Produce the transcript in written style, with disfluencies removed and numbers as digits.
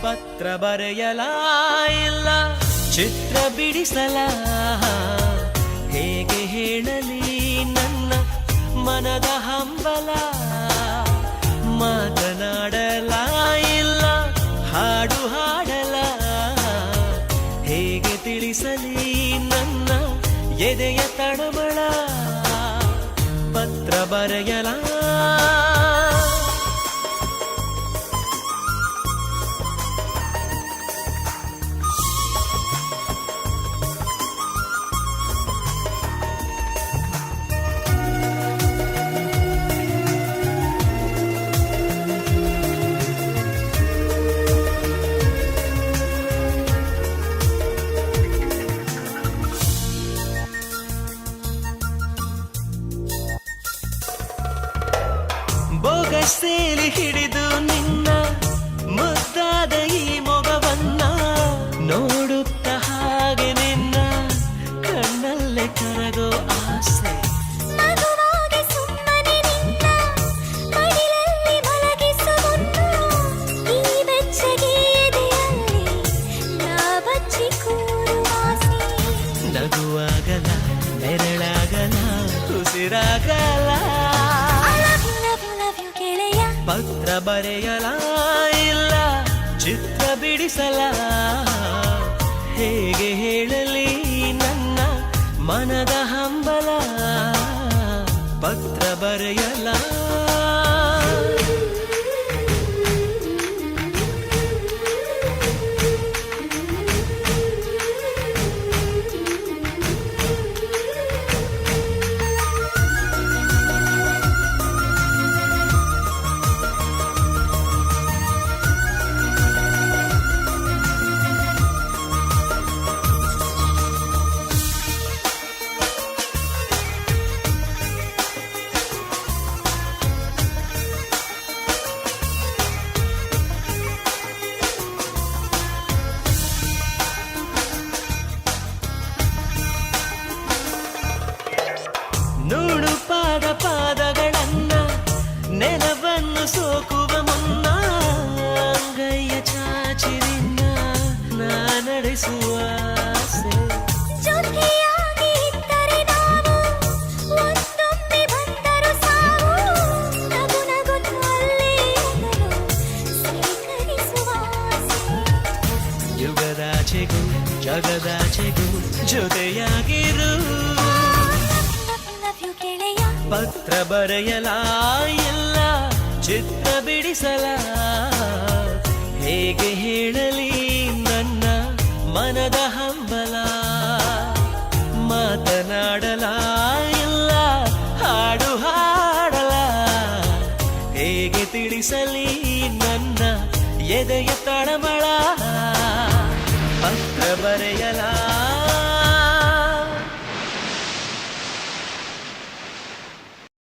ಪತ್ರ ಬರೆಯಲ ಇಲ್ಲ ಚಿತ್ರ ಬಿಡಿಸಲ ಹೇಗೆ ಹೇಳಲಿ ನನ್ನ ಮನದ ಹಂಬಲ ಮಾತನಾಡಲ ಇಲ್ಲ ಹಾಡು ಹಾಡಲ ಹೇಗೆ ತಿಳಿಸಲಿ ನನ್ನ ಎದೆಯ ತಡಮಳ ಪತ್ರ ಬರೆಯಲ ಬೊಗಸೇಲಿ ಹಿಡಿದು ನಿನ್ನ ಮುದ್ದಾದ ಈ ಮೊಗವನ್ನ ನೋಡುತ್ತ ಹಾಗೆ ನಿನ್ನ ಕಣ್ಣಲ್ಲೇ ಕರಗೋ ಆಸೆ ಮಗುವಾಗಿ ಸುಮ್ಮನೆ ನಿನ್ನ ಮಡಿಲಲ್ಲಿ ಮಲಗಿಸುವುದು ಈ ಬೆಚ್ಚಗೆ ಎದೆಯಲ್ಲಿ ನಾ ಬಚ್ಚಿ ಕೂರುವ ಆಸೆ ನಗುವಾಗಲ ನೆರಳಾಗಲ ಉಸಿರಾಗಲ ಪತ್ರ ಬರೆಯಲ ಇಲ್ಲ ಚಿತ್ರ ಬಿಡಿಸಲ ಹೇಗೆ ಹೇಳಲಿ ನನ್ನ ಮನದ ಹಂಬಲ ಪತ್ರ ಬರೆಯಲ ನೂಡು ಪಾದಗಳನ್ನ ನೆಲವನ್ನು ಸೋಕುವ ಮುನ್ನ ಅಂಗೈಯ ಚಾಚಿರಿನ ನಾ ನಡೆಸುವ ಆಸೆ ಜೊತೆಯಾಗಿ ಇದ್ದರೆ ನಾವು ಒಂದೊಮ್ಮೆ ಬಂದರು ಸಾವು ನಗು ನಗುತ್ತಲ್ಲೇ ಸ್ವೀಕರಿಸುವ ಆಸೆ ಯುಗದಾಚೆಗೂ ಜಗದಾಚೆಗೂ ಜೊತೆಯಾಗಿರು ಪತ್ರ ಬರೆಯಲ ಇಲ್ಲ ಚಿತ್ರ ಬಿಡಿಸಲ ಹೇಗೆ ಹೇಳಲಿ ನನ್ನ ಮನದ ಹಂಬಲ ಮಾತನಾಡಲ ಇಲ್ಲ ಹಾಡು ಹಾಡಲ ಹೇಗೆ ತಿಳಿಸಲಿ ನನ್ನ ಎದೆಯ ತಳಮಳ ಪತ್ರ ಬರೆಯಲ